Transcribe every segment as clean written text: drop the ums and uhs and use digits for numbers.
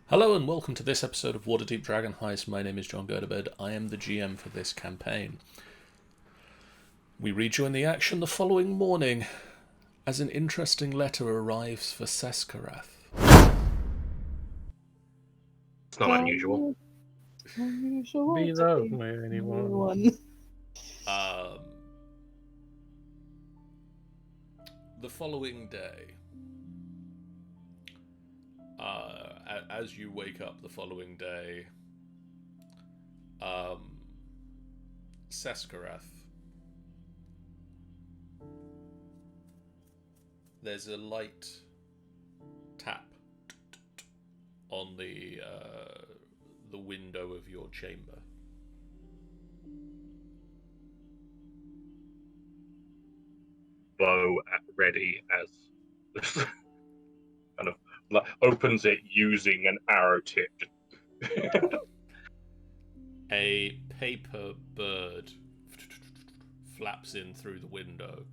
Hello and welcome to this episode of Waterdeep Dragon Heist. My name is John Gerdebed. I am the GM for this campaign. We rejoin the action the following morning as an interesting letter arrives for Seskorrath. It's not unusual. Be that way, anyone. The following day, as you wake up the following day, Seskorrath, there's a light tap on the window of your chamber. Bow at ready as kind of opens it using an arrow tip. A paper bird flaps in through the window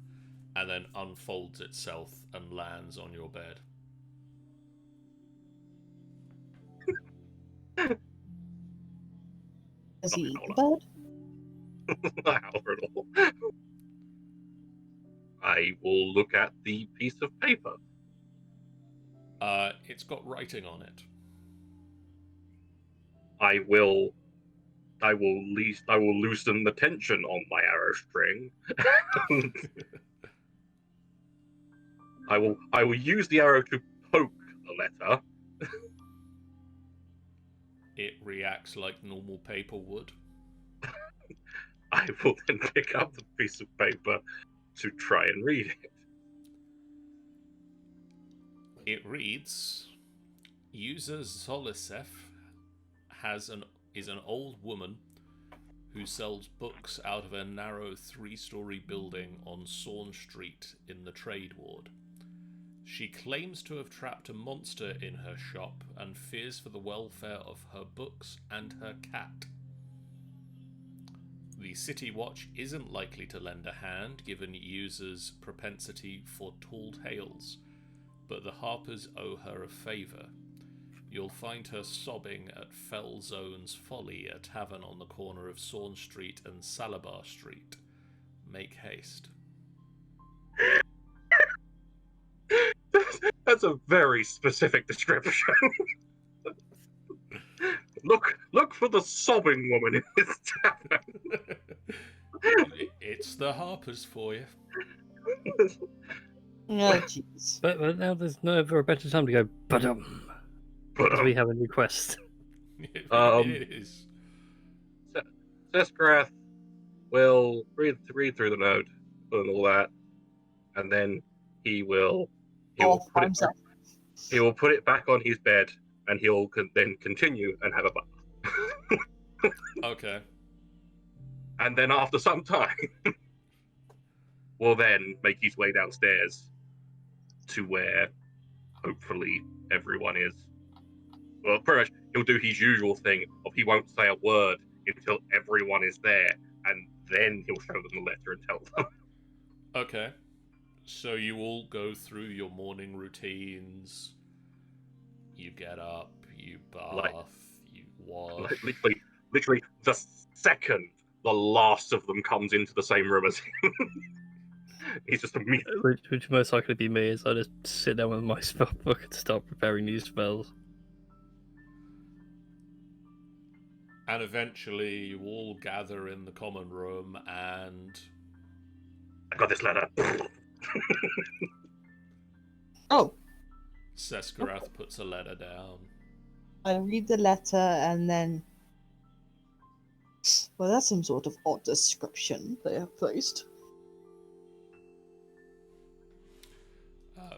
and then unfolds itself and lands on your bed. Does he eat the bird? Not at all. I will look at the piece of paper. It's got writing on it. I will loosen the tension on my arrow string. I will use the arrow to poke the letter. It reacts like normal paper would. I will then pick up the piece of paper to try and read it. It reads, user Zolisef is an old woman who sells books out of a narrow 3-story building on Sawn Street in the Trade Ward. She claims to have trapped a monster in her shop and fears for the welfare of her books and her cat. The City Watch isn't likely to lend a hand given users' propensity for tall tales, but the Harpers owe her a favour. You'll find her sobbing at Fell Zone's Folly, a tavern on the corner of Sawn Street and Salabar Street. Make haste. That's a very specific description. Look for the sobbing woman in this tavern. It's the Harpers for you. Oh, jeez. But now there's never a better time to go, because we have a new quest. It is. Seskorrath will read through the note and all that, and then he will put it back on his bed, and he'll then continue and have a bath. Okay. And then after some time, will then make his way downstairs to where hopefully everyone is. Well, pretty much he'll do his usual thing of he won't say a word until everyone is there, and then he'll show them the letter and tell them. Okay. So you all go through your morning routines. You get up, you bath, you wash. Literally the second the last of them comes into the same room as him. He's just immediately. Which most likely be me, as I just sit down with my spell book and start preparing new spells. And eventually you all gather in the common room and... I got this letter. Oh. Seskorrath puts a letter down. I read the letter and then... Well, that's some sort of odd description they have placed.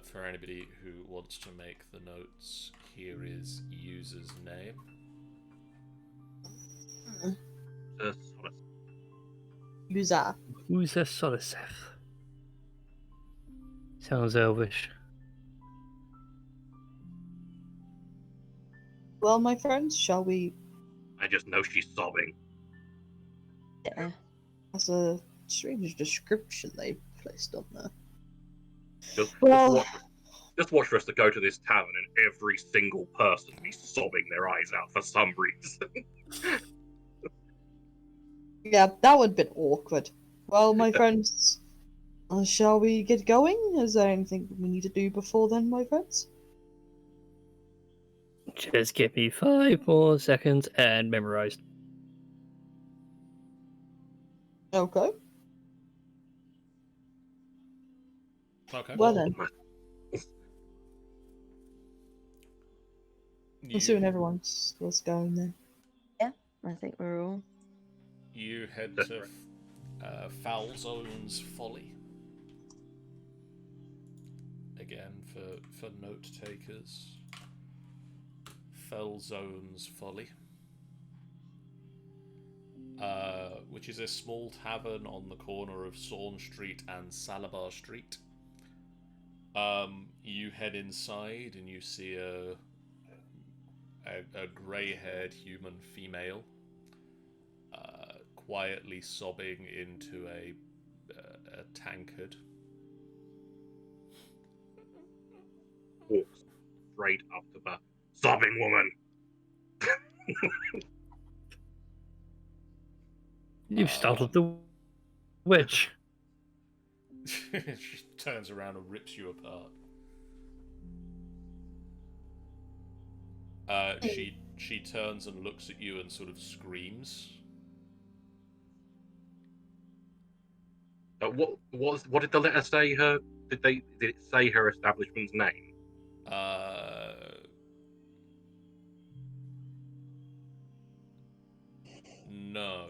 For anybody who wants to make the notes, here is user's name. User. Who's a Solisef? Sounds elvish. Well, my friends, shall we... I just know she's sobbing. Yeah. That's a strange description they placed on there. Just Well, watch Just watch for us to go to this tavern and every single person be sobbing their eyes out for some reason. Yeah, that would have been awkward. Well, my friends, shall we get going? Is there anything we need to do before then, my friends? Just give me 5 more seconds and memorized. Okay. Okay. Well then, You, assuming everyone's going then. I think we're all. you head to Foul Zone's Folly. Again, for note takers. Fell Zone's Folly. Which is a small tavern on the corner of Sawn Street and Salabar Street. You head inside and you see a grey-haired human female quietly sobbing into a tankard. Walks straight up to the sobbing woman. You've startled the witch. She turns around and rips you apart. She turns and looks at you and sort of screams. What did the letter say? Her did it say her establishment's name? No.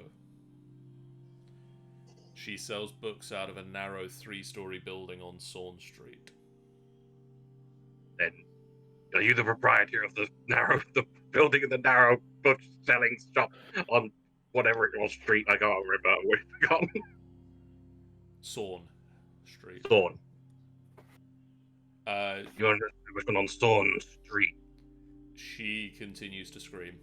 She sells books out of a narrow 3-story building on Sawn Street. Then are you the proprietor of the building in the narrow book selling shop on whatever it was street? I can't remember. We've forgotten. Sawn Street. Thorn. Uh, You're an establishment on Thorn Street. she continues to scream.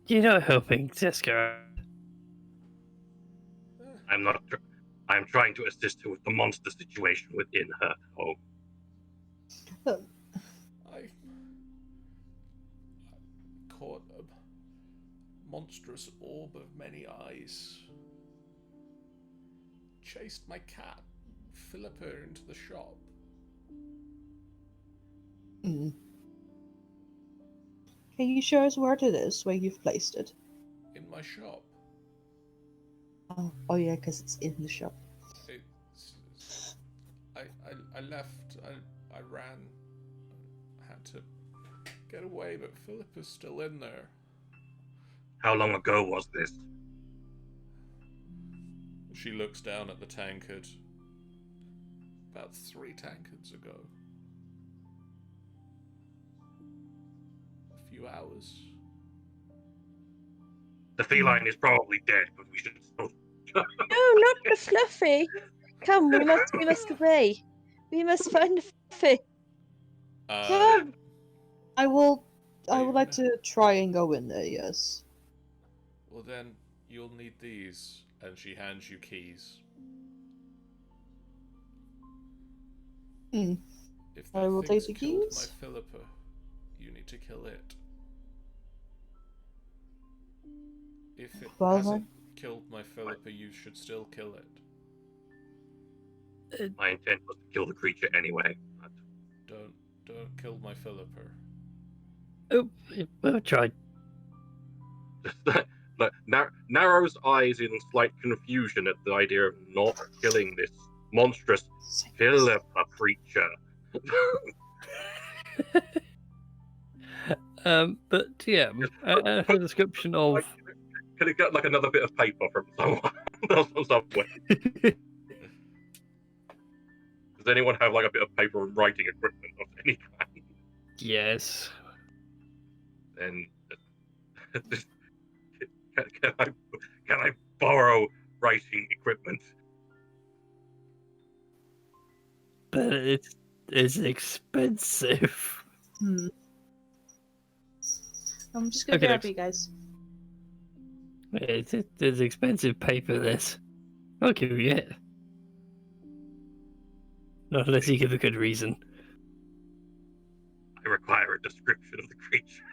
You're not helping, Seskorrath. I'm not. I'm trying to assist her with the monster situation within her home. I caught a monstrous orb of many eyes. Chased my cat, Philippa, into the shop. Hmm. Can you show us where it is, where you've placed it? In my shop. Oh yeah, because it's in the shop. I left. I ran. I had to get away, but Philippa's still in there. How long ago was this? She looks down at the tankard. About 3 tankards ago. A few hours. The feline is probably dead, but we should still. No, not the Fluffy. Come, we must obey. We must find the Fluffy. Yeah. I would like to try and go in there, yes. Well then, you'll need these. And she hands you keys. Hmm. If I that will take thing's the killed keys. my Philippa, you need to kill it. If it Well, hasn't killed my Philippa, you should still kill it. My intent was to kill the creature anyway. Don't kill my Philippa. Oh, we'll try. Look, narrows eyes in slight confusion at the idea of not killing this monstrous Philippa creature. But yeah, a description of. Could it get like another bit of paper from someone? Somewhere. Does anyone have like a bit of paper and writing equipment of any kind? Yes. Then can I borrow writing equipment? But it's expensive. Hmm. I'm just gonna Okay, grab next. you guys. It's expensive paper, this. I'll give you it. Not unless you give a good reason. I require a description of the creature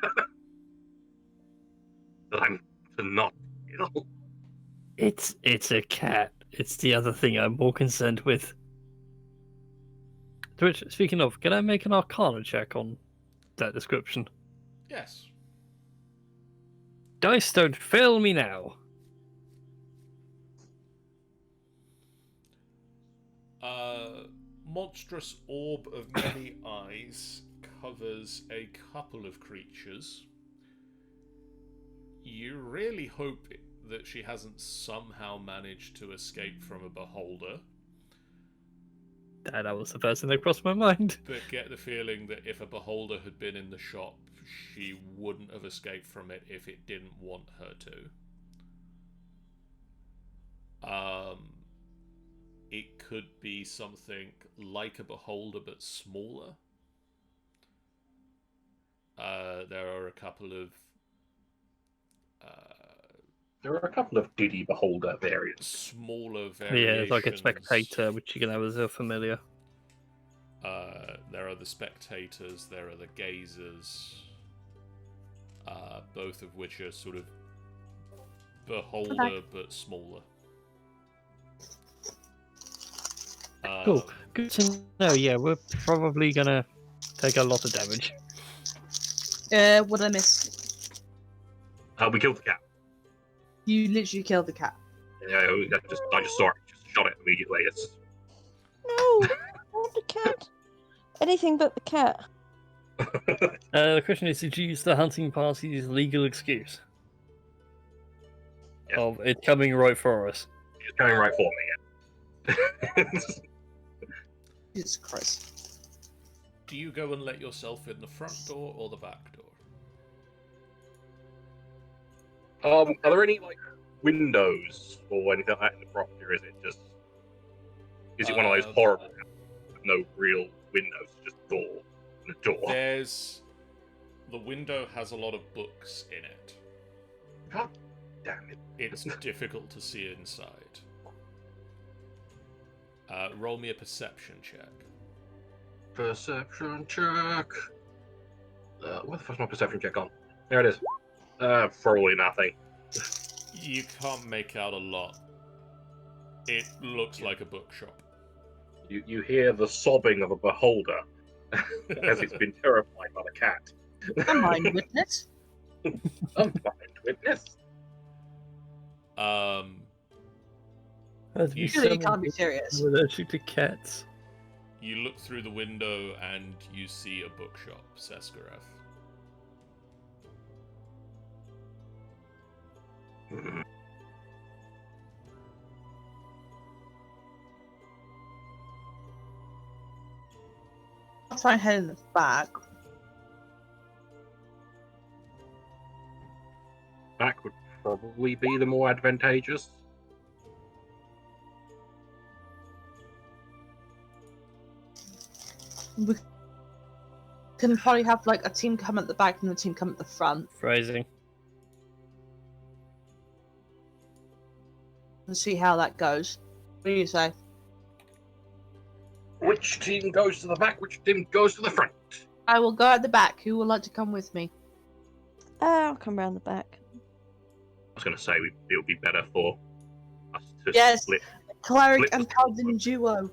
that I'm to not kill. It's a cat. It's the other thing I'm more concerned with. To which, speaking of, can I make an Arcana check on that description? Yes. Dice don't fail me now. Monstrous orb of many eyes covers a couple of creatures. You really hope that she hasn't somehow managed to escape from a beholder. That was the first thing that crossed my mind. But get the feeling that if a beholder had been in the shop, she wouldn't have escaped from it if it didn't want her to. It could be something like a beholder but smaller. There are a couple of DD Beholder variants. smaller Yeah, variations. it's like a spectator, which you can have as a familiar. There are the spectators, there are the gazers, both of which are sort of beholder but smaller. Cool. Good to know. Yeah, we're probably gonna take a lot of damage. What did I miss? We killed the cat. You literally killed the cat. Yeah, I just saw it. Just shot it immediately. It's No, not the cat. Anything but the cat. The question is, did you use the hunting party's legal excuse? Yeah. Of it coming right for us? It's coming right for me. Yeah. Jesus Christ. Do you go and let yourself in the front door or the back door? Are there any like windows or anything like that in the property, or is it just one of those horrible with no real windows, just a door and a door? The window has a lot of books in it. God damn it! It's difficult to see inside. Roll me a perception check. Perception check. What the fuck's my perception check on? There it is. Probably nothing. You can't make out a lot. It looks like a bookshop. You hear the sobbing of a beholder as it's been terrified by the cat. A mind witness? A mind witness. You Surely you can't be serious. Allergic to cats. You look through the window and you see a bookshop, Seskorrath. I'll try and head in the back. Back would probably be the more advantageous. We can probably have like a team come at the back and a team come at the front. Phrasing. And see how that goes. What do you say? Which team goes to the back? Which team goes to the front? I will go at the back. Who would like to come with me? I'll come round the back. I was going to say it would be better for us to Yes. split Cleric Split and the- Paladin duo.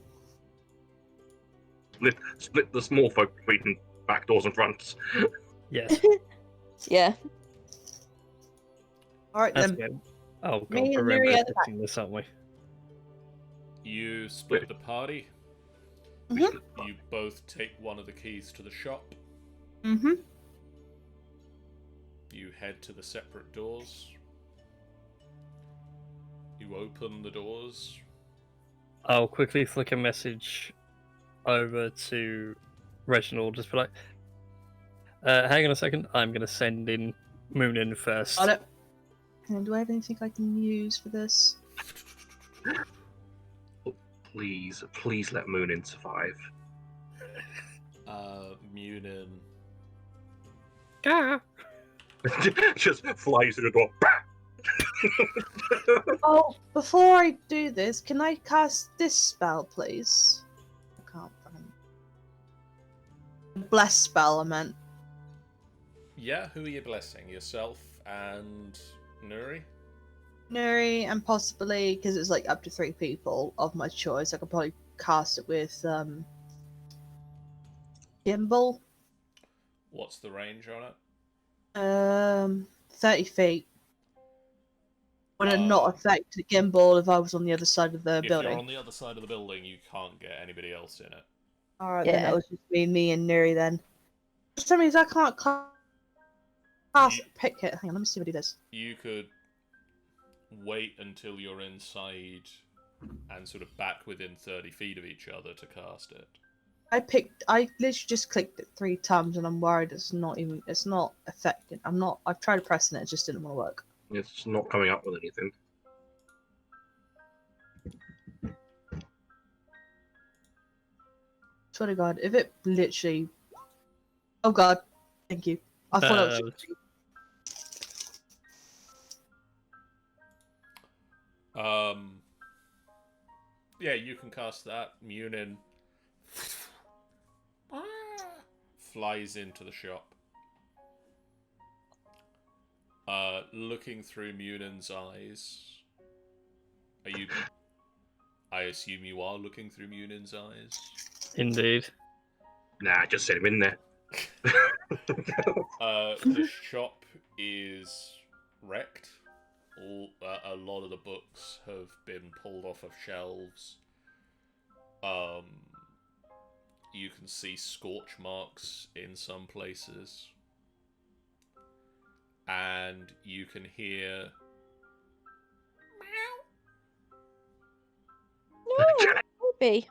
the small folk between back doors and fronts. Yes. Yeah. Alright That's then. good. Oh god, Me and we're Miri at the back. this, aren't we? You split the party. Mhm. You both take one of the keys to the shop. Mm-hmm. You head to the separate doors. You open the doors. I'll quickly flick a message over to Reginald, just be like, hang on a second, I'm going to send in Moon in first. Got it. And do I have anything I can use for this? Please let Moonin survive. Munin. Ah! Just flies through the door. Oh, before I do this, can I cast this spell, please? I can't. Bless spell, I meant. Yeah, who are you blessing? Yourself and Nuri? Nuri, and possibly, because it's like up to 3 people of my choice, I could probably cast it with Gimbal. What's the range on it? 30 feet. Would it not affect the gimbal if I was on the other side of the If building? you're on the other side of the building, you can't get anybody else in it. Alright, then Yeah. that was just me and Nuri then. Which means I can't cast pick it. Hang on, let me see what he does. You could wait until you're inside and sort of back within 30 feet of each other to cast it. I literally just clicked it 3 times and I'm worried it's not affecting. I've tried pressing it, it just didn't want to work. It's not coming up with anything. Swear to God, if it literally... Oh God, thank you. I thought it was... Yeah, you can cast that. Munin flies into the shop. Looking through Munin's eyes. I assume you are looking through Munin's eyes. Indeed. Nah, just set him in there. The shop is wrecked. A lot of the books have been pulled off of shelves. You can see scorch marks in some places. And you can hear... No, baby.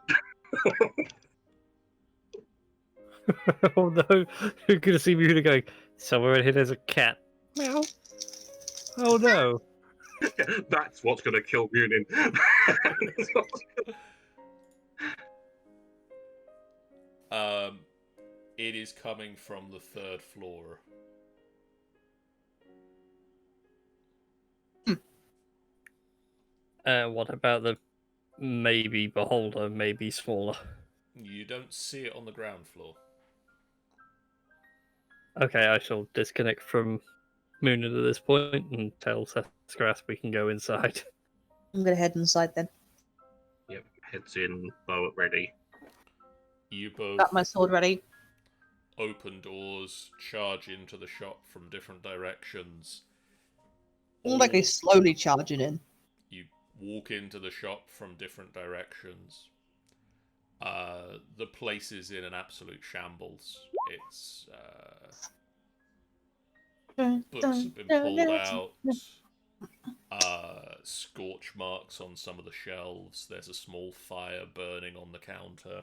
Oh no, who could have seen me going, somewhere in here there's a cat. Meow. Oh no. That's what's going to kill Munin. It is coming from the 3rd floor. What about the maybe beholder, maybe smaller? You don't see it on the ground floor. Okay, I shall disconnect from Moonin at this point and tell Seskorrath we can go inside. I'm gonna head inside then. Yep, heads in, bow at ready. You both Got my sword ready. open doors, charge into the shop from different directions. I'm like All- slowly charging in. You walk into the shop from different directions. The place is in an absolute shambles. It's books have been pulled out. Scorch marks on some of the shelves. There's a small fire burning on the counter.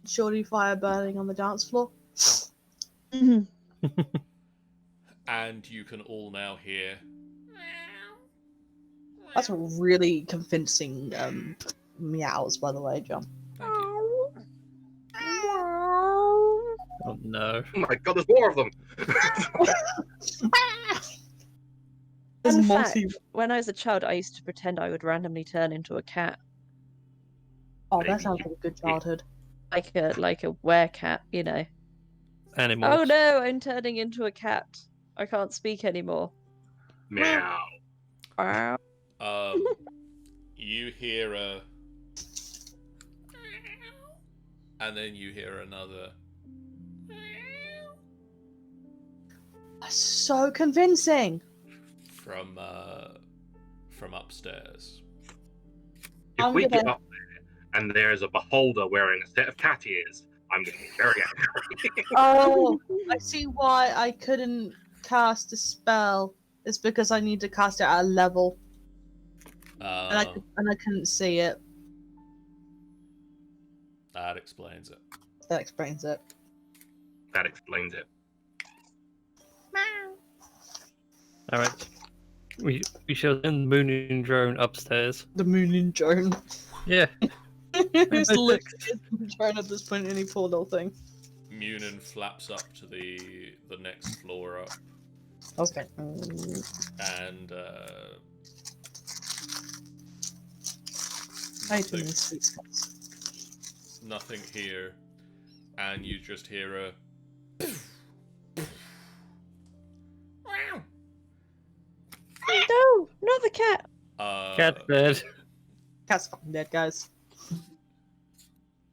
Surely fire burning on the dance floor. And you can all now hear... That's a really convincing meows, by the way, John. Thank you. Oh no. Oh my god, there's more of them! There's Fun more fact, when I was a child, I used to pretend I would randomly turn into a cat, Oh, that sounds like a good childhood. like a werecat, you know. Animals. Oh no, I'm turning into a cat. I can't speak anymore. Meow. Wow. You hear a... And then you hear another... That's so convincing. from upstairs. If I'm we gonna- get up there and there's a beholder wearing a set of cat ears, I'm going to be very angry. Oh, I see why I couldn't cast a spell. It's because I need to cast it at a level, and I couldn't see it. That explains it. That explains it. That explains it. Alright. We shall send the Moonin drone upstairs. The Moonin drone. Yeah. It's literally a drone at this point. Any poor little thing. Munin flaps up to the next floor up, Okay. and I do nothing, these sweet spots. nothing here. and you just hear a. No, not the cat. Cat's dead. Cat's fucking dead, guys.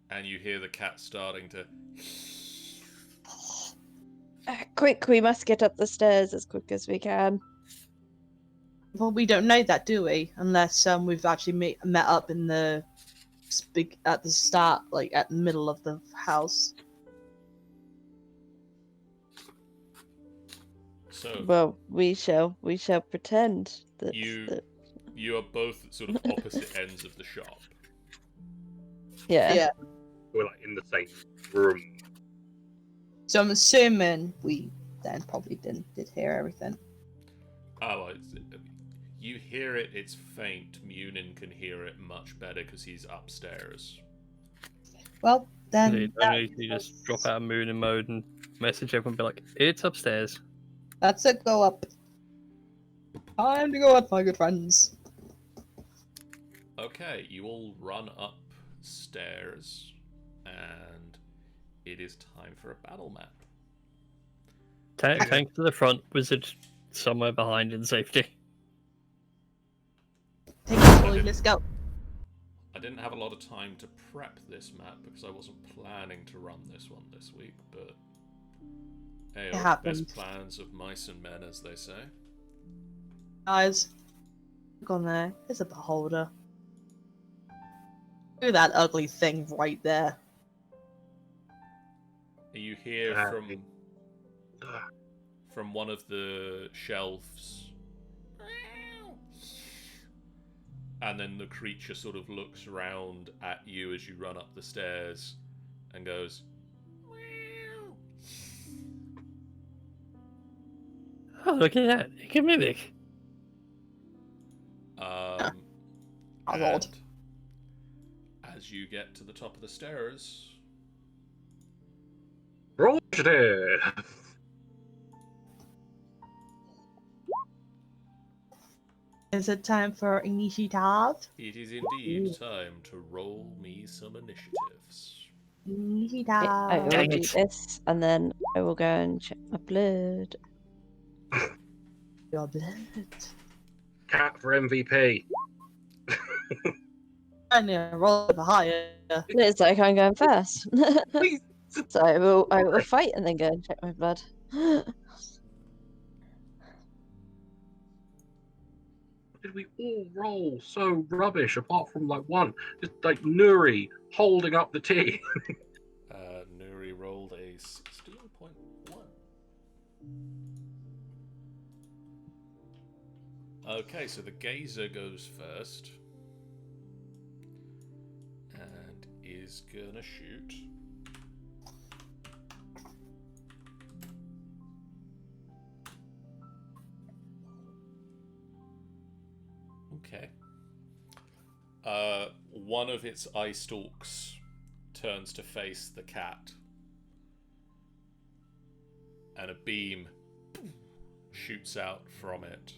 And you hear the cat starting to. Quick, we must get up the stairs as quick as we can. Well, we don't know that, do we? Unless we've actually met up in the at the start, like at the middle of the house. So Well, we shall pretend that. you are both at sort of opposite ends of the shop. Yeah. We're like in the same room. So I'm assuming we then probably did hear everything. Oh, you hear it. It's faint. Munin can hear it much better because he's upstairs. Well, then You just drop out of moon in mode and message everyone and be like, it's upstairs. That's it. Go up. Time to go up, my good friends. Okay, you all run upstairs, and it is time for a battle map. Tank to the front, wizard somewhere behind in safety. Take it slowly. Let's go. I didn't have a lot of time to prep this map because I wasn't planning to run this one this week, but hey, best plans of mice and men, as they say. Guys, look on there. There's a beholder. Look at that ugly thing right there. You hear from one of the shelves, and then the creature sort of looks around at you as you run up the stairs and goes, Oh, look at that. It can mimic. Oh, Lord. As you get to the top of the stairs, Roger. Is it time for initiative? it is indeed time to roll me some initiatives. Initiative. I will do this, and then I will go and check my blood. Your blood. Cat for MVP. And roll for higher. It's like I'm going first. Please. So I will fight and then go and check my blood. Did we all roll so rubbish apart from like one? Just like Nuri holding up the tea. Nuri rolled a 16.1. Okay, so the gazer goes first. And is gonna shoot. Okay. One of its eye stalks turns to face the cat, and a beam shoots out from it,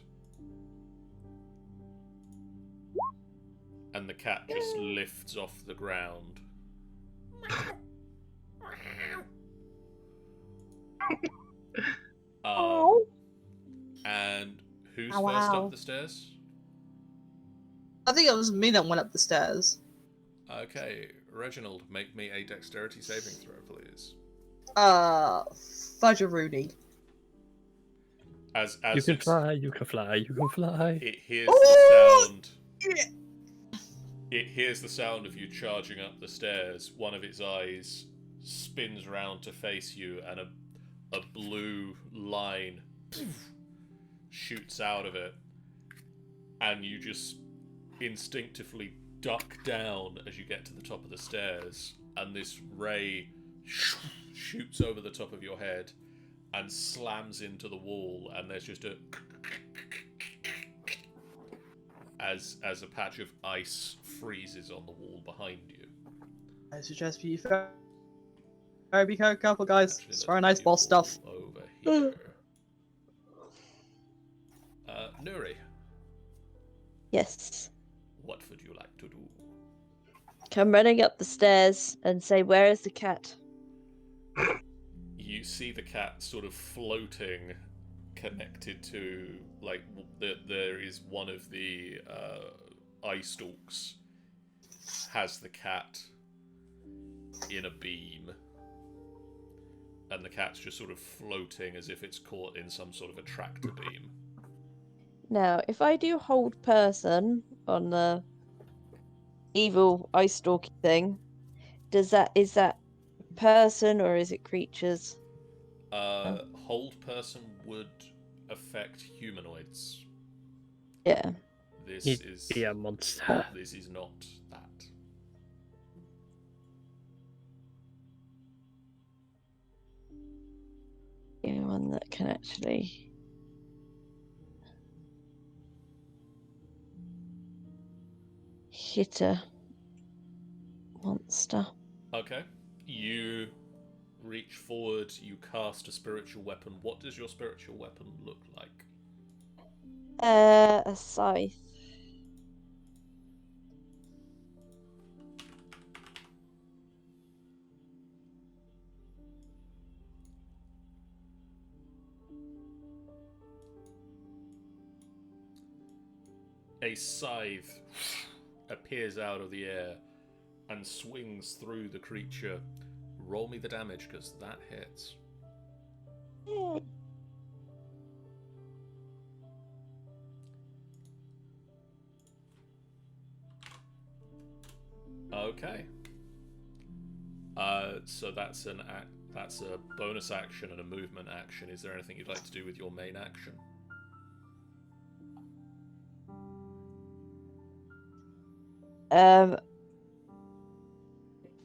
and the cat just lifts off the ground. And who's first up the stairs? I think it was me that went up the stairs. Okay, Reginald, make me a dexterity saving throw, please. Fudgeroonie. As You can fly, you can fly, you can fly. it hears the sound. It hears the sound of you charging up the stairs. One of its eyes spins round to face you, and a blue line shoots out of it, and you just instinctively duck down as you get to the top of the stairs, and this ray shoots over the top of your head and slams into the wall, and there's just a as a patch of ice freezes on the wall behind you. I suggest you be careful, guys. Actually, It's very nice ball stuff. Over here. Nuri, Yes. what would you like to do? Come running up the stairs and say, "Where is the cat?" You see the cat sort of floating, connected to there is one of the eye stalks has the cat in a beam, and the cat's just sort of floating as if it's caught in some sort of a tractor beam. Now, if I do hold person on the evil ice stalking thing, is that person or is it creatures? Hold person would affect humanoids. Yeah. This You'd is be a monster. This is not that. Yeah, one that can actually. Hit a monster. Okay. You reach forward, you cast a spiritual weapon. What does your spiritual weapon look like? A scythe. A scythe appears out of the air and swings through the creature. Roll me the damage, because that hits. Yeah. Okay. So that's that's a bonus action and a movement action. Is there anything you'd like to do with your main action?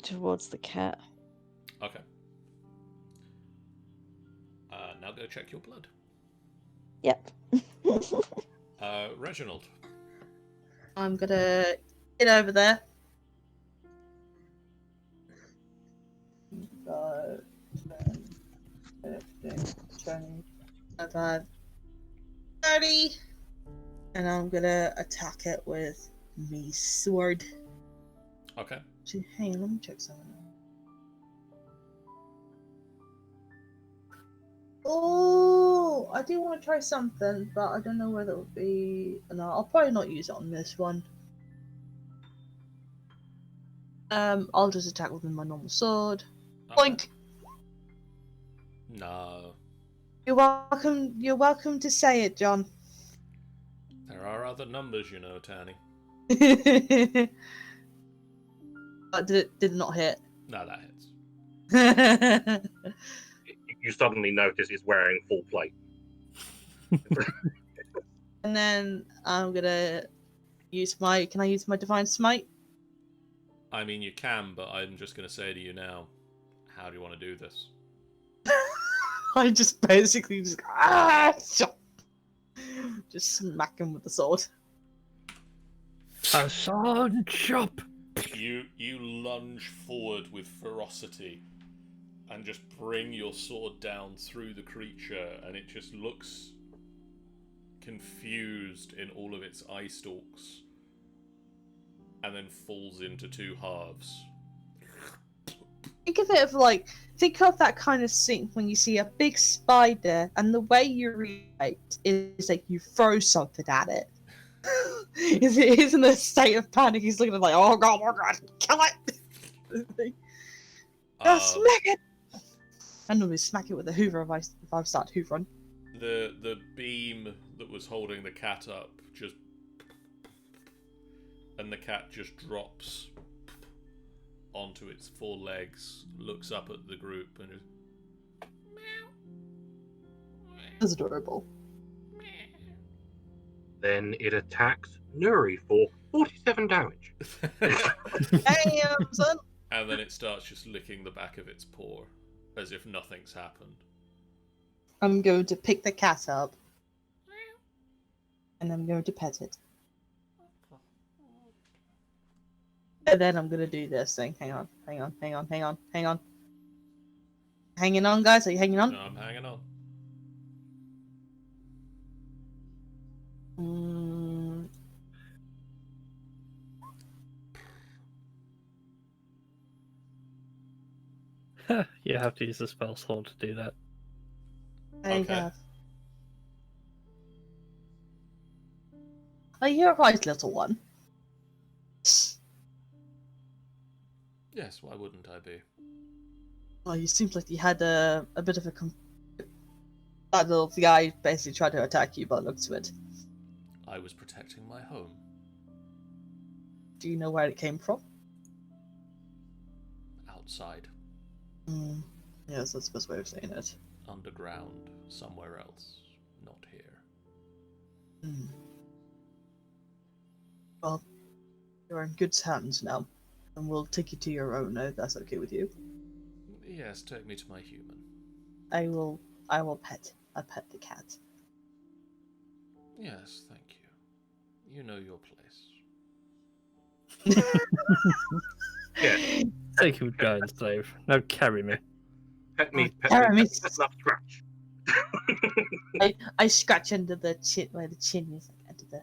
Towards the cat. Okay. Now go check your blood. Yep. Reginald. I'm gonna get over there. 5, 10, 15, 20, 25, 30. And I'm gonna attack it with me sword. Okay. So, hang on, let me check something. Oh, I do want to try something, but I don't know whether it would be. No, I'll probably not use it on this one. I'll just attack with my normal sword. Okay. Boink. No. You're welcome. You're welcome to say it, John. There are other numbers, you know, Tanny. But did it not hit? No, that hits. You suddenly notice he's wearing full plate. And then I'm gonna use my. Can I use my divine smite? I mean, you can, but I'm just going to say to you now, how do you want to do this? I just basically just just smack him with the sword. A sword chop. You lunge forward with ferocity and just bring your sword down through the creature, and it just looks confused in all of its eye stalks, and then falls into two halves. Think of that kind of scene when you see a big spider and the way you react is like you throw something at it. He's in a state of panic. He's looking like, oh god, kill it! Smack it! I normally smack it with a hoover if I start hoovering. The beam that was holding the cat up just, and the cat just drops onto its four legs, looks up at the group, and just That's adorable. Then it attacks Nuri for 47 damage. Damn, son! and then it starts just licking the back of its paw as if nothing's happened. I'm going to pick the cat up. And I'm going to pet it. And then I'm going to do this thing. Hang on. Hanging on, guys? Are you hanging on? No, I'm hanging on. You have to use the spell slot to do that. There you Okay. go. Oh, you're right, little one. Yes, why wouldn't I be? Well, you seemed like you had a bit of a. That little guy basically tried to attack you by the looks of it. I was protecting my home. Do you know where it came from? Outside. Yes, that's the best way of saying it. Underground. Somewhere else. Not here. Well, you're in good hands now, and we'll take you to your own if that's okay with you. Yes, take me to my human. I will pet. I'll pet the cat. Yes, thank you. You know your place. Yeah. Thank you, giant slave. Now carry me. Pet me, Carry me. That's enough scratch. I scratch under the chin, where the chin is, like under the.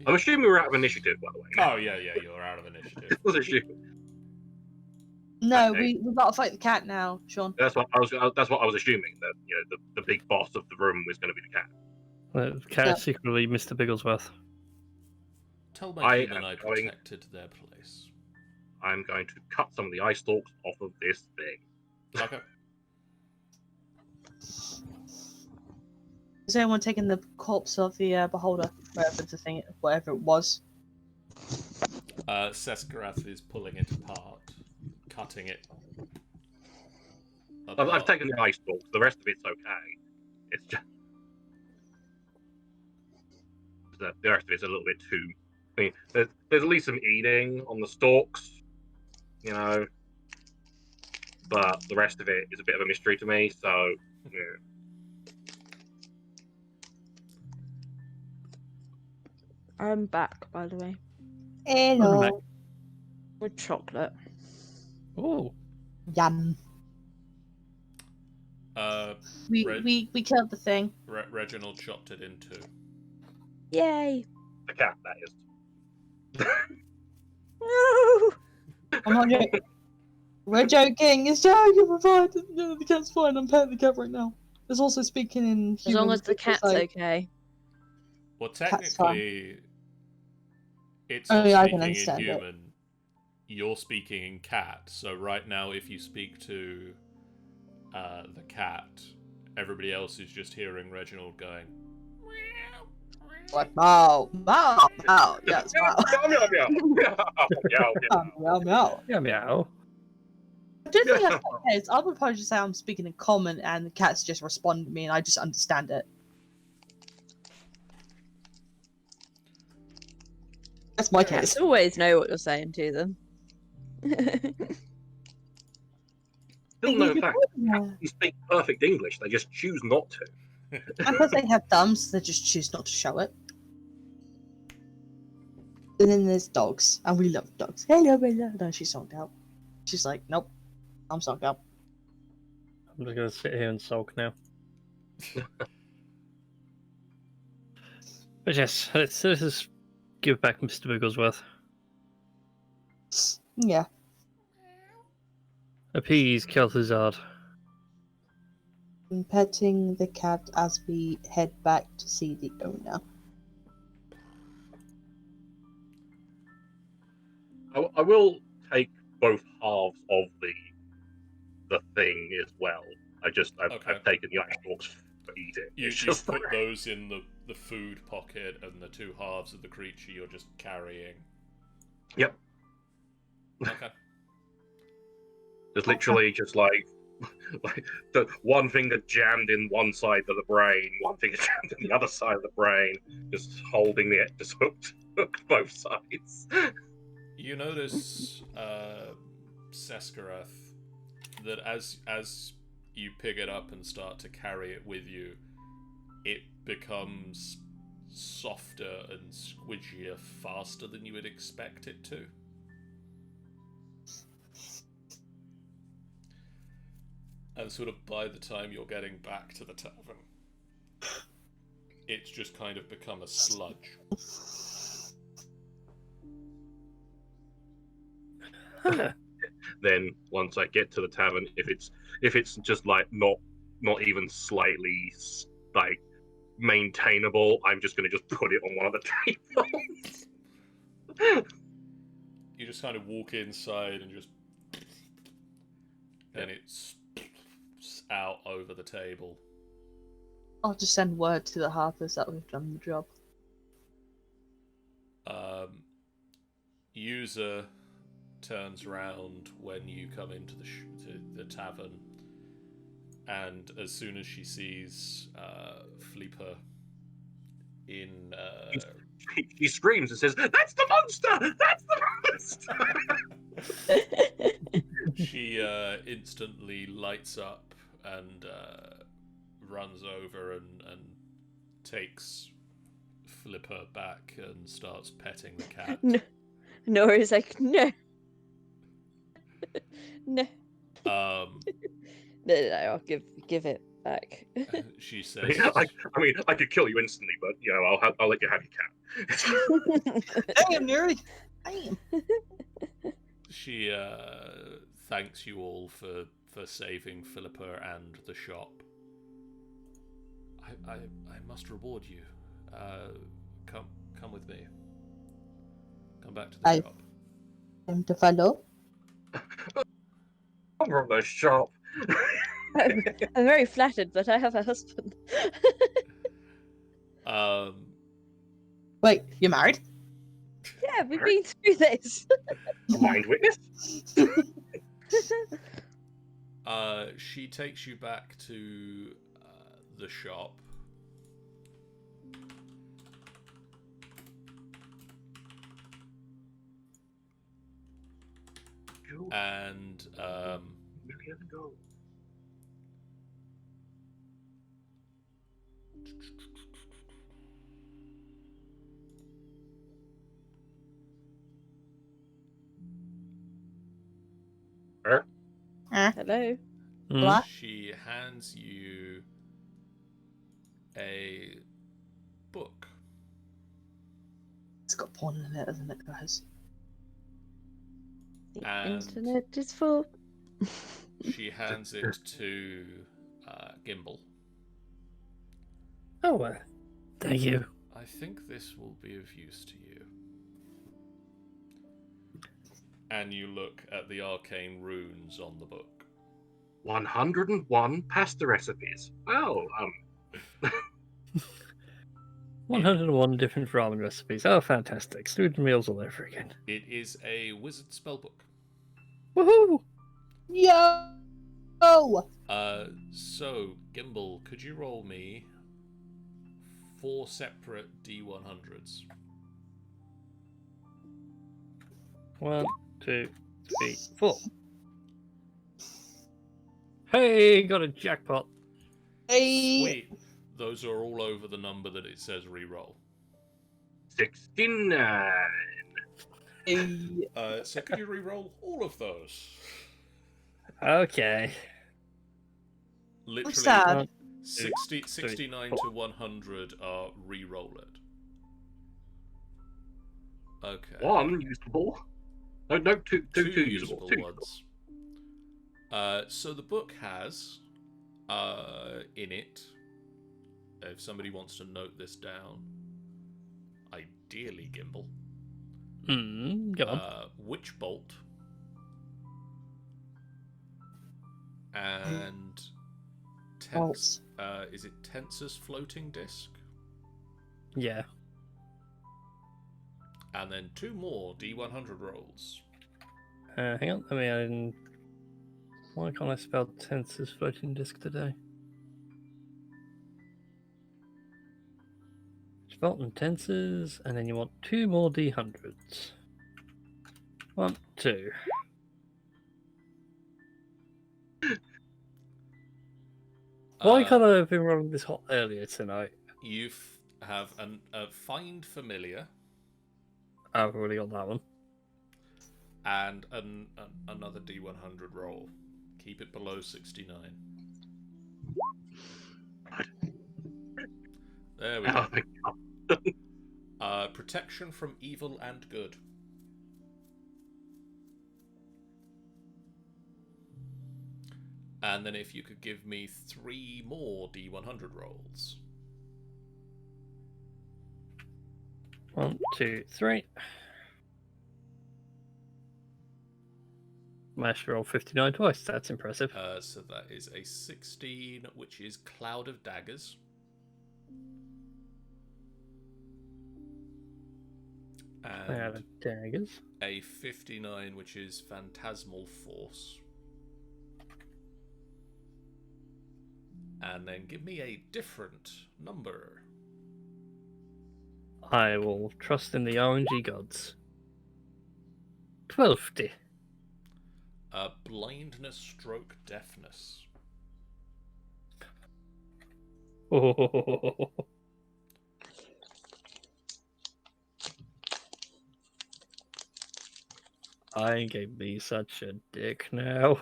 I'm assuming we're out of initiative, by the way. Oh, yeah, you're out of initiative. I was assuming. No, Okay. we've got to fight the cat now, Sean. That's what I was assuming, that the big boss of the room was going to be the cat. The cat Yeah. is secretly Mr. Bigglesworth. Tell my I human am I going- protected their place. I'm going to cut some of the eye stalks off of this thing. Okay. Is anyone taking the corpse of the beholder, whatever it was? Seskorrath is pulling it apart, cutting it. I've apart. taken the eye stalks. The rest of it's okay. It's just the rest of it's a little bit too. I mean, there's at least some eating on the stalks, but the rest of it is a bit of a mystery to me. So, yeah. I'm back, by the way, Hello. with chocolate. Oh, Yum. We killed the thing. Reginald chopped it in two. Yay! The cat, that is. No! I'm not joking. We're joking. It's joking. We're fine. No, the cat's fine. I'm petting the cat right now. It's also speaking in As long human, as the which is cat's like, okay. Well, Cat's fine. technically, it's Oh, not yeah, I can speaking in understand it. human. You're speaking in cat. So right now, if you speak to the cat, everybody else is just hearing Reginald going. like meow, meow, meow. Yes, meow. Meow, meow, meow. Meow, meow, Meow, meow. meow meow. I do think that's the case. I would probably just say I'm speaking in common and the cats just respond to me and I just understand it. That's my case. Cats always know what you're saying to them. Still no fact. Yeah. You speak perfect English. They just choose not to. And because they have thumbs, they just choose not to show it. And then there's dogs, and we love dogs. Hello, hello. No, she's zonked out. She's like, nope, I'm zonked out. I'm just gonna sit here and sulk now. But yes, let's just give back Mr. Bigglesworth. Yeah. Appease Kel'Thuzad. I'm petting the cat as we head back to see the owner. I will take both halves of the thing as well. I've Okay. taken the eye stalks for eating. You It's just just put those in the food pocket, and the two halves of the creature you're just carrying. Yep. Okay. Just literally just like the one finger jammed in one side of the brain, one finger jammed in the other side of the brain, just holding it, just hooked both sides. You notice, Seskorrath, that as you pick it up and start to carry it with you, it becomes softer and squidgier faster than you would expect it to. And sort of by the time you're getting back to the tavern, it's just kind of become a sludge. Then once I get to the tavern, if it's just like not even slightly like maintainable, I'm just gonna just put it on one of the tables. You just kind of walk inside and just, and it's out over the table. I'll just send word to the Harpers that we've done the job. User turns round when you come into the tavern, and as soon as she sees Flipper in... She screams and says, "That's the monster! That's the monster!" She instantly lights up and runs over and takes Flipper back and starts petting the cat. Nora's like, no. No. No, I'll give it back. She says, I could kill you instantly, but I'll let you have your cat. Damn, Neri! Damn! she thanks you all for saving Philippa and the shop. I must reward you. Come with me. Come back to the shop. Time to follow. I'm from the shop. I'm very flattered, but I have a husband. Wait, you're married? Yeah, we've been through this. Blind witness. She takes you back to the shop. And Hello. What? she hands you a book. It's got porn in it, hasn't it, guys? The And- internet is full. She hands it to Gimbal. Oh, thank you. I think this will be of use to you. And you look at the arcane runes on the book. 101 pasta recipes. Oh, 101 different ramen recipes. Oh, fantastic. Student meals all over again. It is a wizard spellbook. Woohoo! Yo! So, Gimbal, could you roll me 4 separate D100s? 1, 2, 3, 4. Hey, got a jackpot. Hey! Sweet. Those are all over the number that it says re-roll. 69. Hey. So could you re-roll all of those? Okay. Literally, sad. 69 to 100 are re-roll it. Okay. One usable. No, two usable. Two ones. So the book has in it, if somebody wants to note this down, ideally Gimbal, Go on. Witch Bolt, and Bolts. is it Tensor's floating disc? Yeah. And then 2 more D100 rolls. Hang on, let me add in. Why can't I spell Tensor's floating disk today? Spelt and Tensors, and then you want 2 more D100s. 1, 2. Why can't I have been rolling this hot earlier tonight? You have a Find Familiar I've already got that one. and another D100 roll. Keep it below 69. There we go. Protection from evil and good. And then if you could give me 3 more D100 rolls. 1, 2, 3. Managed to roll 59 twice. That's impressive. So that is a 16, which is Cloud of Daggers. Cloud of Daggers. A 59, which is Phantasmal Force. And then give me a different number. I will trust in the RNG gods. 12. Blindness stroke deafness. Oh. I gave me such a dick now.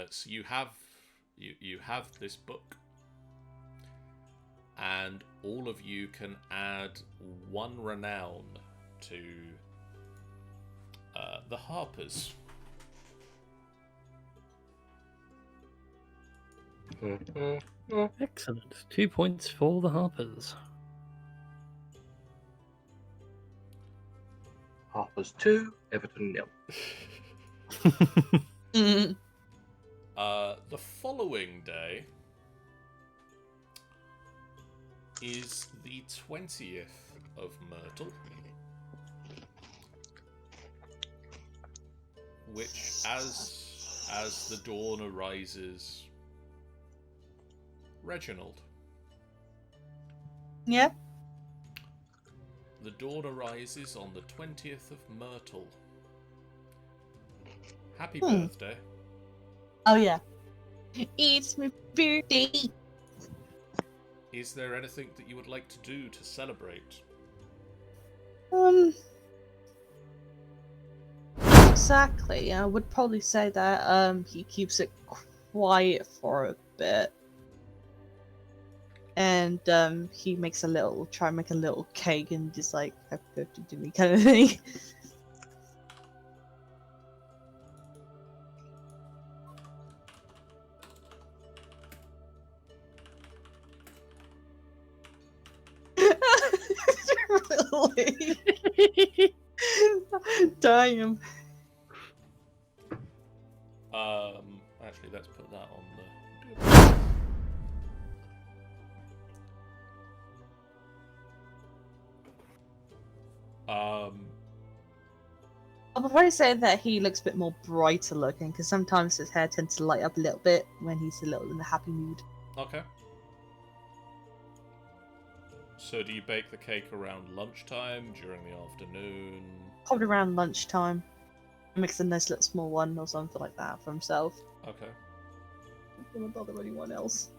So you have this book, and all of you can add 1 renown to the Harpers. Excellent. 2 points for the Harpers. Harper's 2, Everton 0. The following day is the 20th of Myrtle, which, as the dawn arises, Reginald. Yeah. The dawn arises on the 20th of Myrtle. Happy birthday. Oh yeah. It's my birthday. Is there anything that you would like to do to celebrate? Exactly. I would probably say that he keeps it quiet for a bit. And he makes try and make a little cake and just like happy birthday to me kind of thing. Really? Damn. Actually, let's put that on the. I'm probably saying that he looks a bit more brighter looking because sometimes his hair tends to light up a little bit when he's a little in a happy mood. Okay. So do you bake the cake around lunchtime, during the afternoon? Probably around lunchtime. He makes a nice little small one or something like that for himself. Okay. Don't want to bother anyone else.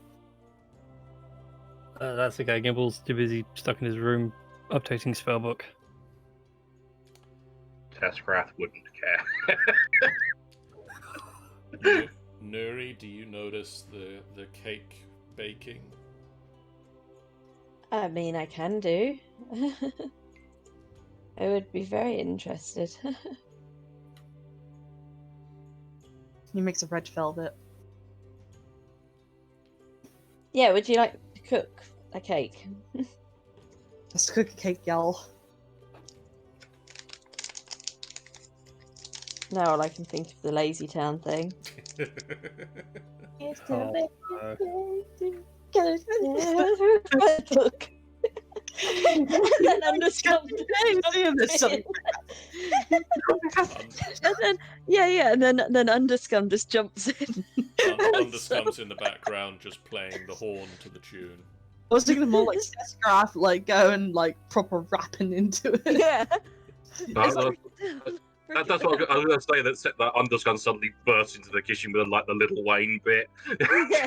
That's okay. Gimble's too busy stuck in his room updating spellbook. Seskorrath wouldn't care. Nuri, do you notice the cake baking? I mean, I can do. I would be very interested. He makes a red velvet. Yeah, would you like to cook a cake? Let's cook a cake, y'all. Now all I can think of the Lazy Town thing. It's Oh, Look. And then Underscum and then and then Underscum just jumps in. Underscum's in the background just playing the horn to the tune. I was thinking more like Seskorrath, like going like proper rapping into it. Yeah. That's what I was going to say. That Underscum suddenly bursts into the kitchen with like the Little Wayne bit. Yeah,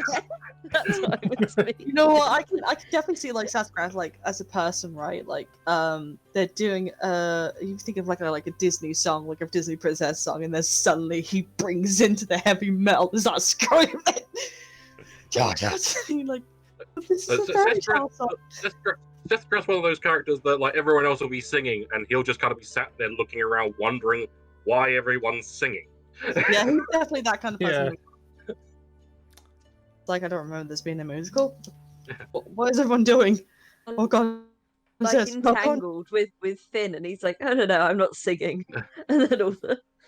that's what I was thinking. You know what? I can definitely see like Seskorrath like as a person, right? Like they're doing you think of like a Disney song, like a Disney princess song, and then suddenly he brings into the heavy metal and starts screaming. Yeah. Like this is a fairy tale song. Seskorrath's one of those characters that like everyone else will be singing, and he'll just kind of be sat there looking around, wondering why everyone's singing. Yeah, he's definitely that kind of person. Yeah. It's like, I don't remember this being a musical. What is everyone doing? Oh god. Like Says, "Rock on." entangled with Finn, and he's like, "Oh no, I'm not singing," and then all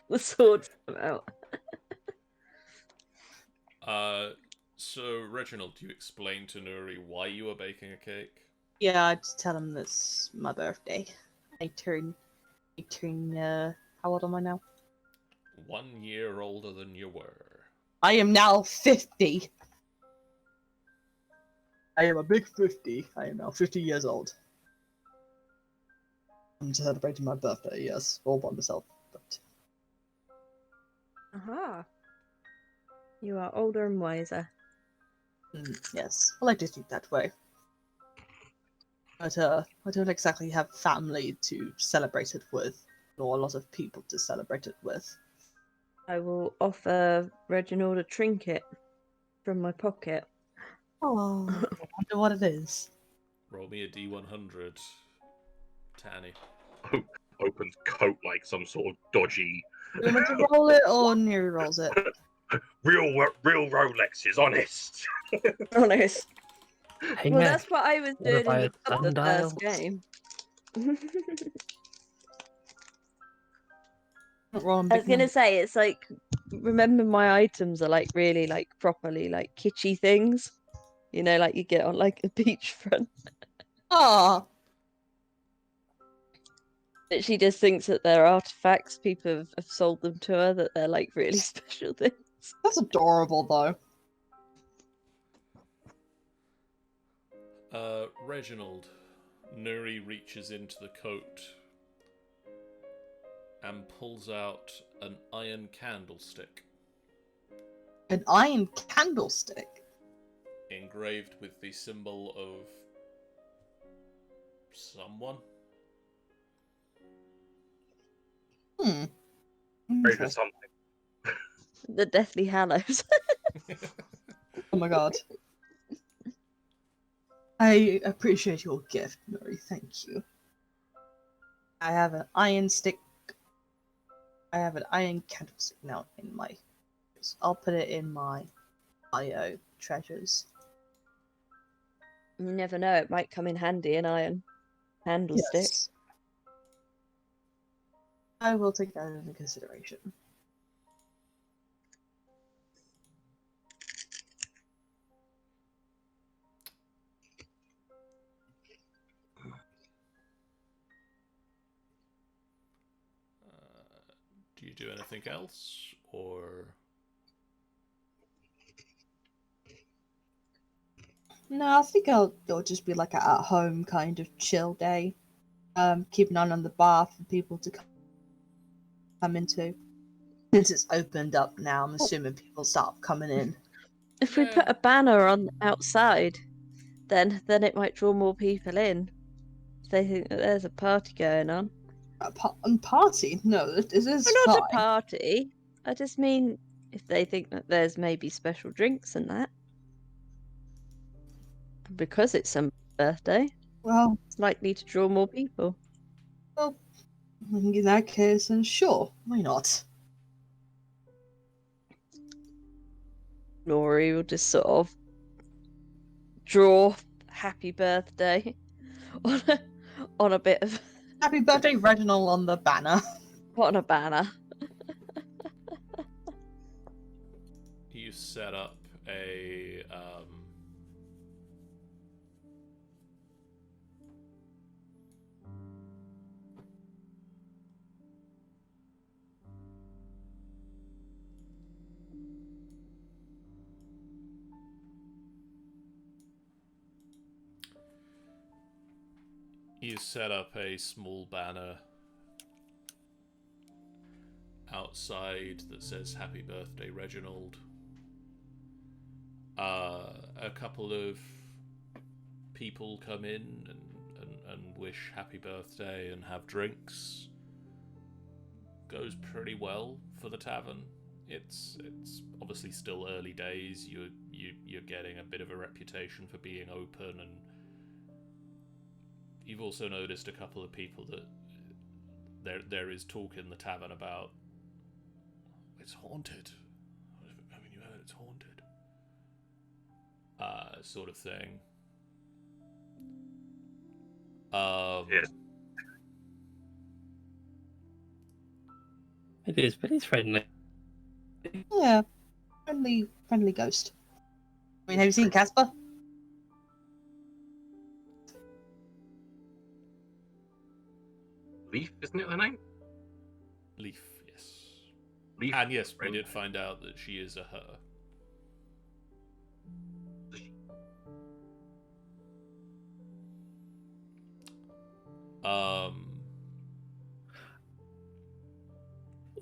the swords come out. So Reginald, you explain to Nuri why you are baking a cake? Yeah, I just tell him it's my birthday. I turn, how old am I now? 1 year older than you were. I am now 50. I am a big 50. I am now 50 years old. I'm celebrating my birthday, yes, all by myself. But Aha! You are older and wiser. yes, I like to think that way. But I don't exactly have family to celebrate it with, nor a lot of people to celebrate it with. I will offer Reginald a trinket from my pocket. Oh, I wonder what it is. Roll me a D100, Tanny. Opens coat like some sort of dodgy. Do you want me to roll it or Neri rolls it? Real Rolexes, honest. Honest. Hey, Well, Ned, that's what I was wanna doing buy in a the pub the first sundial? game. Not rolling I was big gonna numbers. say it's like, remember my items are like really like properly like kitschy things, you know, like you get on like a beachfront. Ah, But she just thinks that they're artifacts. People have sold them to her, that they're like really special things. that's adorable though. Reginald. Nuri reaches into the coat and pulls out an iron candlestick An iron candlestick. engraved with the symbol of someone. Hmm. Ready for Interesting. something. The Deathly Hallows. Oh my god. I appreciate your gift, Nori. Thank you. I have an iron stick. I have an iron candlestick now in my. I'll put it in my IO treasures. You never know, it might come in handy, an iron candlestick. Yes. I will take that into consideration. Do you do anything else, or No, I think it'll just be like a at-home kind of chill day. Keep an eye on the bar for people to come into. Since it's opened up now, I'm assuming people start coming in. If we put a banner on outside, then it might draw more people in. If they think that there's a party going on. A party? No, it is Well, not fine. a party. I just mean if they think that there's maybe special drinks and that. Because it's somebody's birthday, Well, it's likely to draw more people. in that case, then sure, why not? Nori will just sort of draw happy birthday on a bit of Happy birthday, Reginald, on the banner. on a banner. you set up a you set up a small banner outside that says "Happy Birthday, Reginald." A couple of people come in and wish happy birthday and have drinks. Goes pretty well for the tavern. It's obviously still early days. You're getting a bit of a reputation for being open, and you've also noticed a couple of people that there is talk in the tavern about It's haunted. Haven't you heard it's haunted? Sort of thing. Yes. It is, but he's friendly. Yeah, friendly ghost. I mean, have you seen Casper? Leaf, isn't it the name? Leaf, yes. Leaf. And yes, we friend. did find out that she is a her.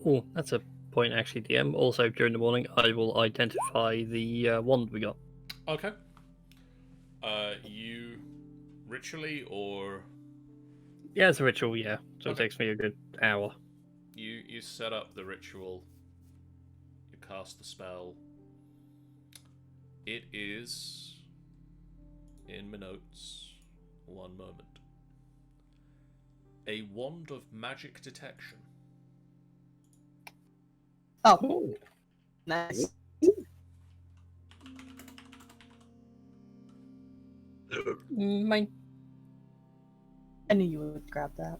Oh, that's a point actually, DM. Also, during the morning, I will identify the wand we got. Okay. You ritually or Yeah, it's a ritual, yeah. So Okay. it takes me a good hour. you set up the ritual. You cast the spell. It is in my notes. One moment. A wand of magic detection. Oh, Oh. nice. Mine. I knew you would grab that.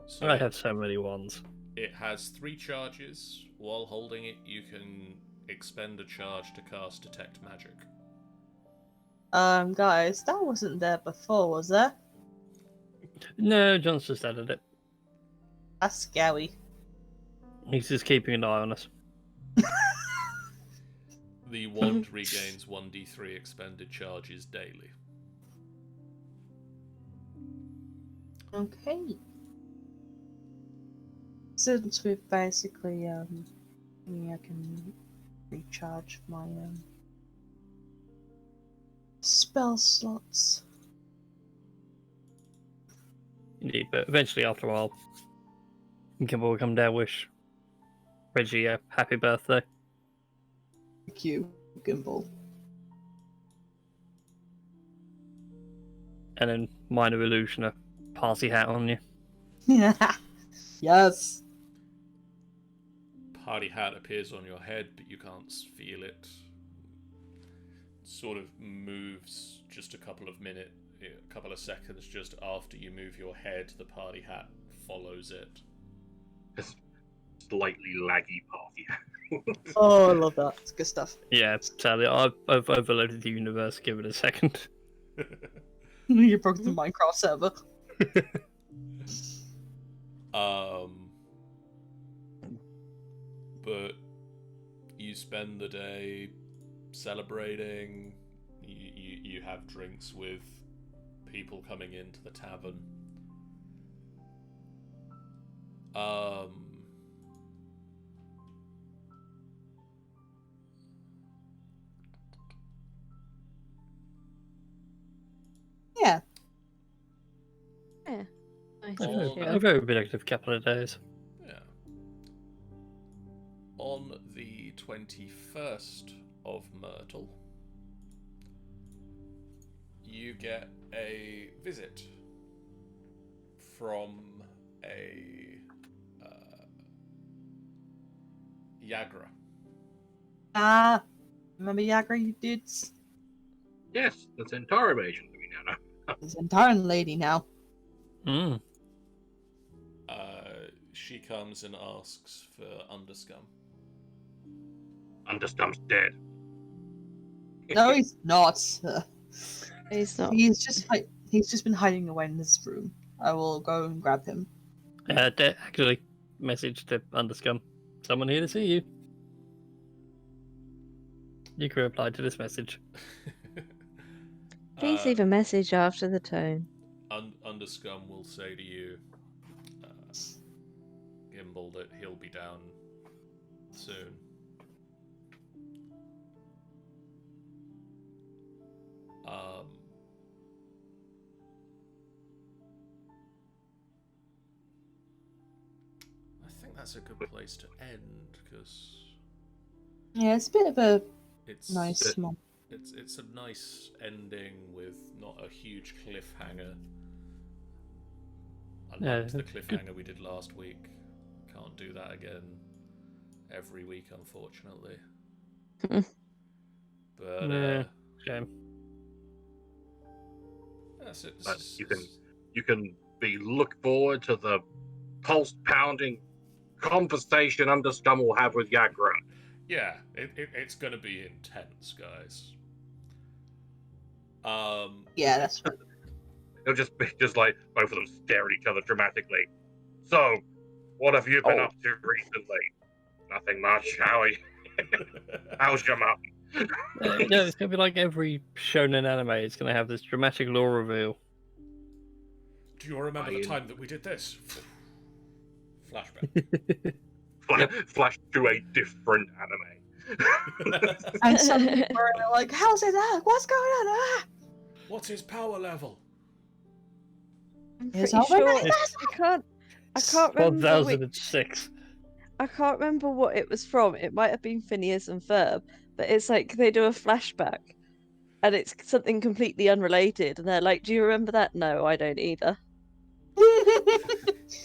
So I have so many wands. it has 3 charges. While holding it, you can expend a charge to cast Detect Magic. Guys, that wasn't there before, was there? No, John's just added it. That's scary. He's just keeping an eye on us. The wand regains 1d3 expended charges daily. Okay. Since we've basically, yeah, I can recharge my, spell slots. Indeed, but eventually, after a while, Kimball will come down, wish Reggie a happy birthday. Thank you, Gimbal. And then minor illusion a party hat on you. Yes. Party hat appears on your head, but you can't feel it. Sort of moves just a couple of seconds just after you move your head. The party hat follows it. Just slightly laggy party. Oh, I love that. It's good stuff. Yeah, sadly, I've overloaded the universe. Give it a second. You broke the Minecraft server. But you spend the day celebrating. You have drinks with people coming into the tavern. Yeah. Yeah. Nice Oh, and yeah. A chill. very productive couple of days. Yeah. On the 21st of Myrtle, you get a visit from a Yagra. Ah, remember Yagra, you dudes? Yes, the Centaur agent we now know. There's an entire lady now. Mm. She comes and asks for Underscum. Underscum's dead. No, he's not. He's not. He's just been hiding away in this room. I will go and grab him. Actually, message to Underscum. Someone here to see you. You can reply to this message. Please leave a message after the tone. Underscum will say to you, Gimbal, that he'll be down soon. I think that's a good place to end because Yeah, it's a bit of a it's nice one. It's a nice ending with not a huge cliffhanger. I liked the cliffhanger we did last week. Can't do that again. every week, unfortunately. Hmm. But Yeah. Shame. that's it. But you can be look forward to the pulse pounding conversation Underscum will have with Yagra. Yeah, it's gonna be intense, guys. Yeah, that's right. It'll just be just like both of them stare at each other dramatically. So, what have you been up to recently? Nothing much. How's your mum? It's gonna be like every shonen anime. It's gonna have this dramatic lore reveal. Do you remember the I- time that we did this? Flashback. Flash to a different anime. And some people are like, how's it that? What's going on? Ah! What's his power level? I'm It's pretty over sure. there. I can't remember which. 1006. I can't remember what it was from. It might have been Phineas and Ferb, but it's like they do a flashback, and it's something completely unrelated, and they're like, "Do you remember that?" No, I don't either.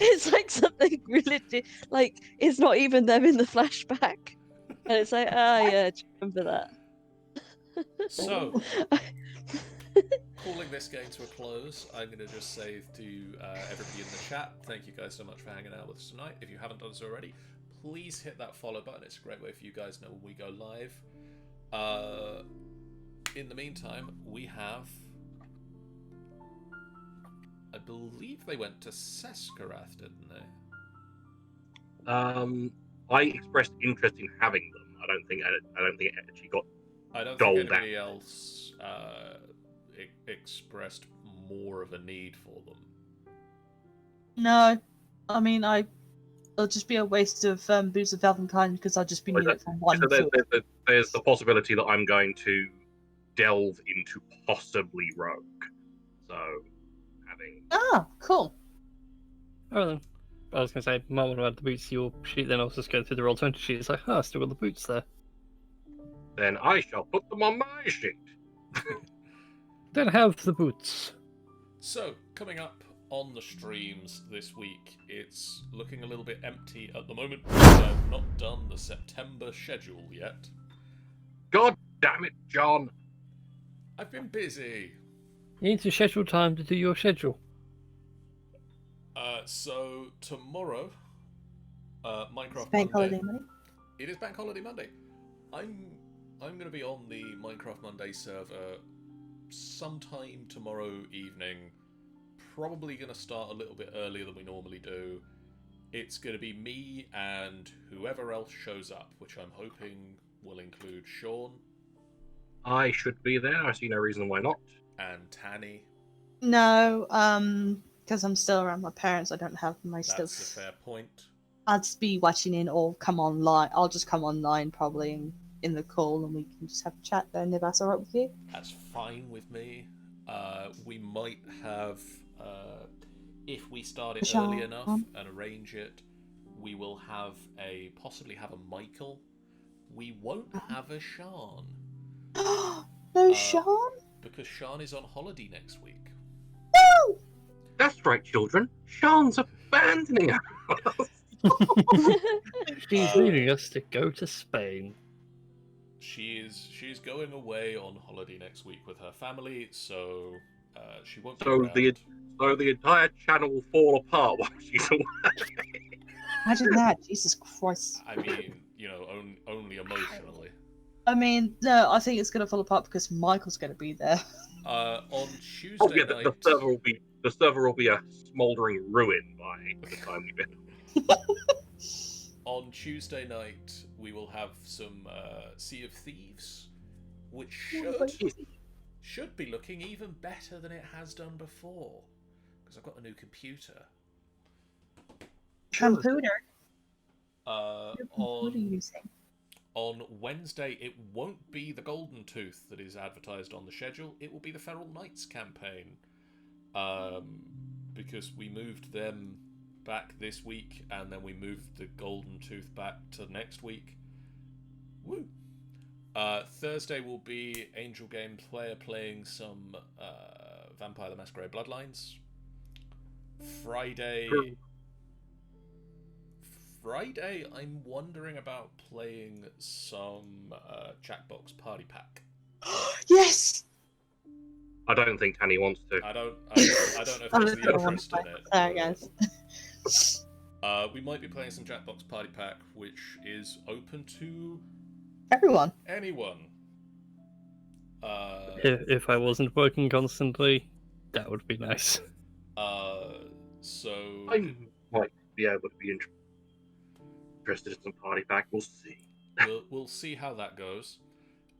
It's like something really like it's not even them in the flashback, and it's like, ah, yeah, do you remember that? So, calling this game to a close, I'm going to just say to everybody in the chat, thank you guys so much for hanging out with us tonight. If you haven't done so already, please hit that follow button. It's a great way for you guys to know when we go live. In the meantime, we have... I believe they went to Seskorrath, didn't they? I expressed interest in having them. I don't think it actually got. I don't Doled think anybody else expressed more of a need for them. No, I mean, it'll just be a waste of Boots of Elvenkind because I'll just be needing it for one So foot. there's the possibility that I'm going to delve into possibly Rogue. So having Ah, cool. Oh, then. I was gonna say, might want to add the boots to your sheet, then I'll just go through the roll 20 sheet. It's like, oh, I still got the boots there. then I shall put them on my sheet. Then have the boots. So, coming up on the streams this week, it's looking a little bit empty at the moment because I've not done the September schedule yet. God damn it, John! I've been busy. You need to schedule time to do your schedule. So tomorrow, Minecraft Bank Monday. holiday money. It is Bank Holiday Monday. I'm going to be on the Minecraft Monday server sometime tomorrow evening. Probably going to start a little bit earlier than we normally do. It's going to be me and whoever else shows up, which I'm hoping will include Sean I should be there. I see no reason why not. and Tanny. No, because I'm still around my parents. I don't have my That's stuff. a fair point. I'd just be watching in or come online. I'll just come online probably in the call and we can just have a chat then if that's alright with you. That's fine with me. We might have, if we start it Sean. early enough and arrange it, we will possibly have a Michael. We won't have a Sean. No, Sean? Because Sean is on holiday next week. No! That's right, children. Sean's abandoning us. She's leaving us to go to Spain. She's going away on holiday next week with her family, so she won't be So around. the entire channel will fall apart while she's away. Imagine that. Jesus Christ. I mean, only emotionally. I mean, no, I think it's going to fall apart because Michael's going to be there. On Tuesday Oh yeah, night, the server will be a smouldering ruin by the time we get. on Tuesday night, we will have some Sea of Thieves, which should be looking even better than it has done before, because I've got a new computer. Computer? On What are you using? On Wednesday, it won't be the Golden Tooth that is advertised on the schedule. It will be the Feral Knights campaign. Because we moved them back this week, and then we moved the Golden Tooth back to next week. Woo! Thursday will be Angel Game player playing some Vampire the Masquerade Bloodlines. Friday, I'm wondering about playing some Jackbox Party Pack. Yes. I don't think Tanny wants to. I don't know if I there's the don't want interest to in play. it. Sorry, but, guys. we might be playing some Jackbox Party Pack, which is open to Everyone. anyone. If I wasn't working constantly, that would be nice. So I might be able to be interested in some party pack. We'll see. we'll see how that goes.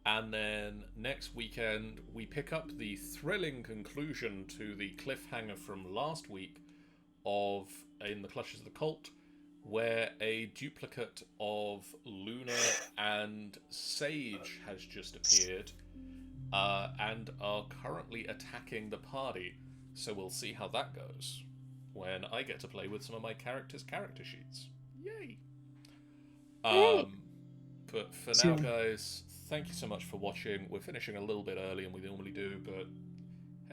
And then next weekend, we pick up the thrilling conclusion to the cliffhanger from last week of In the Clutches of the Cult, where a duplicate of Luna and Sage has just appeared and are currently attacking the party. So we'll see how that goes when I get to play with some of my characters' character sheets. Yay! But for now, guys, thank you so much for watching. We're finishing a little bit early than we normally do, but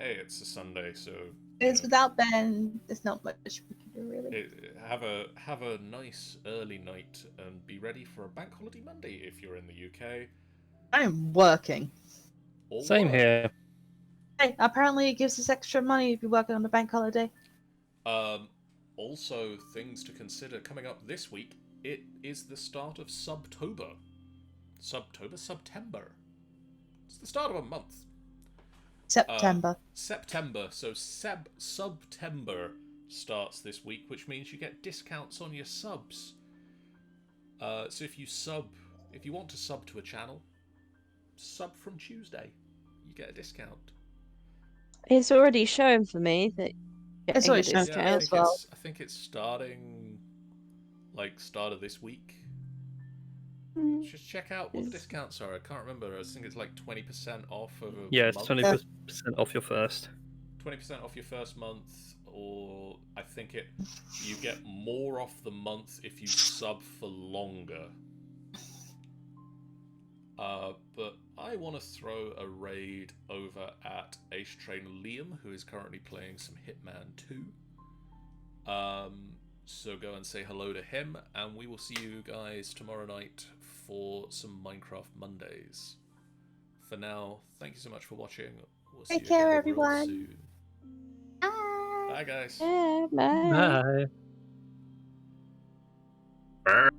hey, it's a Sunday, so It's without Ben. There's not much we can do really. have a nice early night and be ready for a bank holiday Monday if you're in the UK. I'm working. Or Same work. here. Hey, apparently it gives us extra money if you're working on a bank holiday. Also, things to consider coming up this week. It is the start of Subtober. September. It's the start of a month. September. September. So Subtember starts this week, which means you get discounts on your subs. So if you want to sub to a channel, sub from Tuesday. You get a discount. It's already shown for me that It's getting a already shown discount. for me as well. I think it's starting start of this week. Mm. Just check out what the discounts are. I can't remember. I think it's like 20% off of a Yeah, it's month. 20% off your first. 20% off your first month, or I think you get more off the month if you sub for longer. But I want to throw a raid over at Ace Trainer Liam, who is currently playing some Hitman 2. So go and say hello to him, and we will see you guys tomorrow night for some Minecraft Mondays. For now, thank you so much for watching. We'll see Take you care, again real everyone. soon. Bye. Bye, guys. Yeah, bye. Bye. Burr.